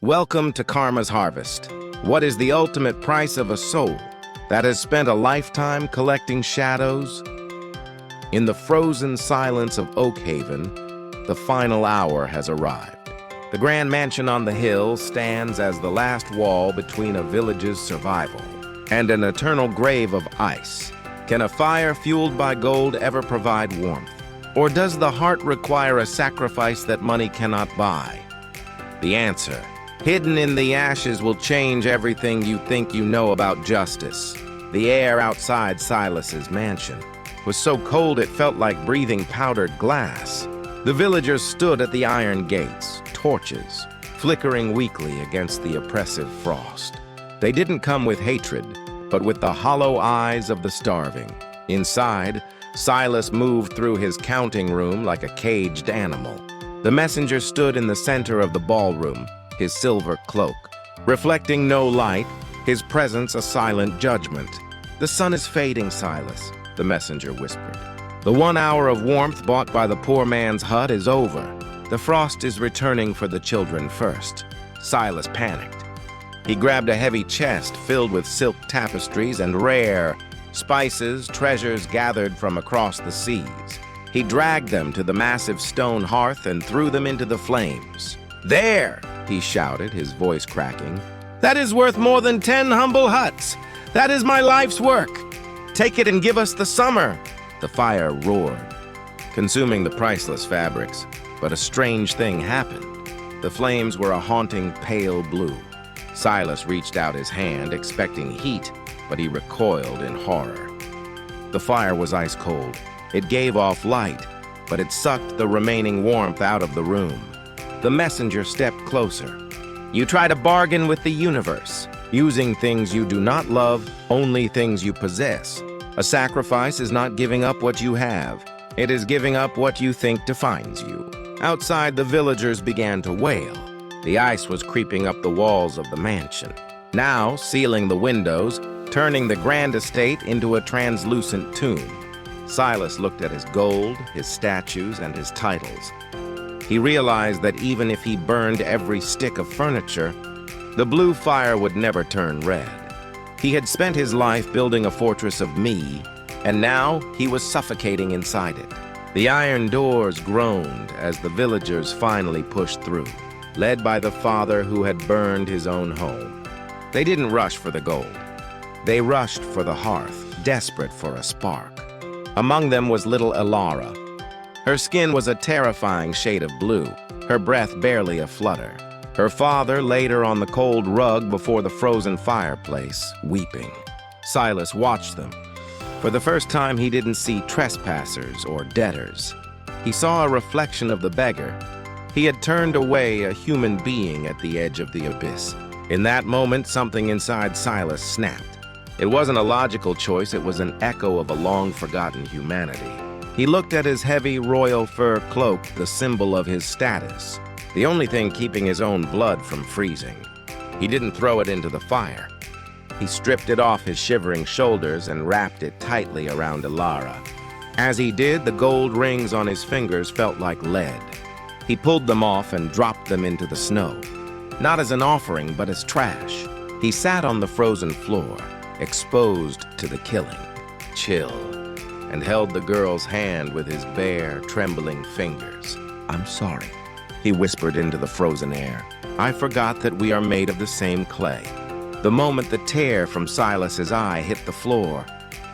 Welcome to Karma's Harvest. What is the ultimate price of a soul that has spent a lifetime collecting shadows? In the frozen silence of Oakhaven, the final hour has arrived. The grand mansion on the hill stands as the last wall between a village's survival and an eternal grave of ice. Can a fire fueled by gold ever provide warmth? Or does the heart require a sacrifice that money cannot buy? The answer, hidden in the ashes, will change everything you think you know about justice. The air outside Silas's mansion was so cold it felt like breathing powdered glass. The villagers stood at the iron gates, torches flickering weakly against the oppressive frost. They didn't come with hatred, but with the hollow eyes of the starving. Inside, Silas moved through his counting room like a caged animal. The messenger stood in the center of the ballroom, his silver cloak, reflecting no light, his presence a silent judgment. "The sun is fading, Silas," the messenger whispered. "The 1 hour of warmth bought by the poor man's hut is over. The frost is returning for the children first." Silas panicked. He grabbed a heavy chest filled with silk tapestries and rare spices, treasures gathered from across the seas. He dragged them to the massive stone hearth and threw them into the flames. "There!" he shouted, his voice cracking. "That is worth more than 10 humble huts. That is my life's work. Take it and give us the summer." The fire roared, consuming the priceless fabrics. But a strange thing happened. The flames were a haunting pale blue. Silas reached out his hand, expecting heat, but he recoiled in horror. The fire was ice cold. It gave off light, but it sucked the remaining warmth out of the room. The messenger stepped closer. "You try to bargain with the universe, using things you do not love, only things you possess. A sacrifice is not giving up what you have. It is giving up what you think defines you." Outside, the villagers began to wail. The ice was creeping up the walls of the mansion, now sealing the windows, turning the grand estate into a translucent tomb. Silas looked at his gold, his statues, and his titles. He realized that even if he burned every stick of furniture, the blue fire would never turn red. He had spent his life building a fortress of me, and now he was suffocating inside it. The iron doors groaned as the villagers finally pushed through, led by the father who had burned his own home. They didn't rush for the gold. They rushed for the hearth, desperate for a spark. Among them was little Elara. Her skin was a terrifying shade of blue, her breath barely a flutter. Her father laid her on the cold rug before the frozen fireplace, weeping. Silas watched them. For the first time, he didn't see trespassers or debtors. He saw a reflection of the beggar. He had turned away a human being at the edge of the abyss. In that moment, something inside Silas snapped. It wasn't a logical choice, it was an echo of a long-forgotten humanity. He looked at his heavy royal fur cloak, the symbol of his status, the only thing keeping his own blood from freezing. He didn't throw it into the fire. He stripped it off his shivering shoulders and wrapped it tightly around Elara. As he did, the gold rings on his fingers felt like lead. He pulled them off and dropped them into the snow, not as an offering, but as trash. He sat on the frozen floor, exposed to the killing, chill, and held the girl's hand with his bare, trembling fingers. "I'm sorry," he whispered into the frozen air. "I forgot that we are made of the same clay." The moment the tear from Silas's eye hit the floor,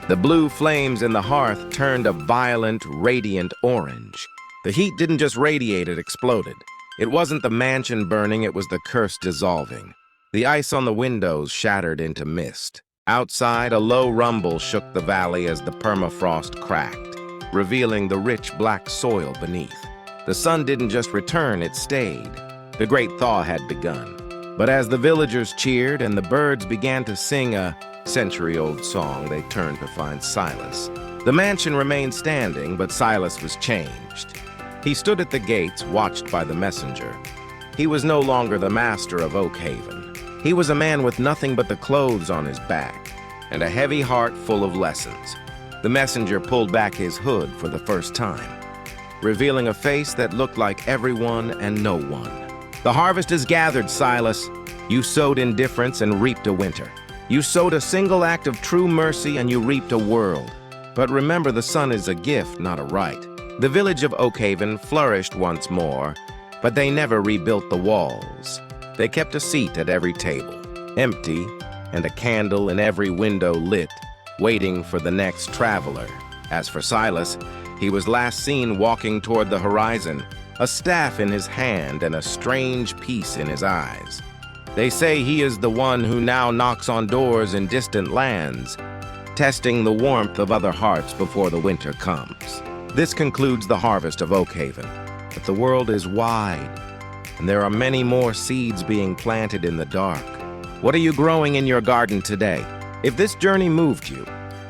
the blue flames in the hearth turned a violent, radiant orange. The heat didn't just radiate, it exploded. It wasn't the mansion burning, it was the curse dissolving. The ice on the windows shattered into mist. Outside, a low rumble shook the valley as the permafrost cracked, revealing the rich black soil beneath. The sun didn't just return, it stayed. The great thaw had begun. But as the villagers cheered and the birds began to sing a century-old song, they turned to find Silas. The mansion remained standing, but Silas was changed. He stood at the gates, watched by the messenger. He was no longer the master of Oakhaven. He was a man with nothing but the clothes on his back and a heavy heart full of lessons. The messenger pulled back his hood for the first time, revealing a face that looked like everyone and no one. The harvest is gathered, Silas. You sowed indifference and reaped a winter. You sowed a single act of true mercy and you reaped a world. But remember, the sun is a gift, not a right. The village of Oakhaven flourished once more, but they never rebuilt the walls. They kept a seat at every table, empty, and a candle in every window lit, waiting for the next traveler. As for Silas, he was last seen walking toward the horizon, a staff in his hand and a strange peace in his eyes. They say he is the one who now knocks on doors in distant lands, testing the warmth of other hearts before the winter comes. This concludes the harvest of Oakhaven, but the world is wide, and there are many more seeds being planted in the dark. What are you growing in your garden today? If this journey moved you,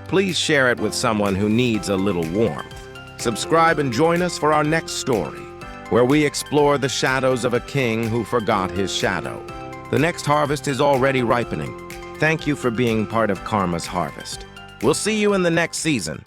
please share it with someone who needs a little warmth. Subscribe and join us for our next story, where we explore the shadows of a king who forgot his shadow. The next harvest is already ripening. Thank you for being part of Karma's harvest. We'll see you in the next season.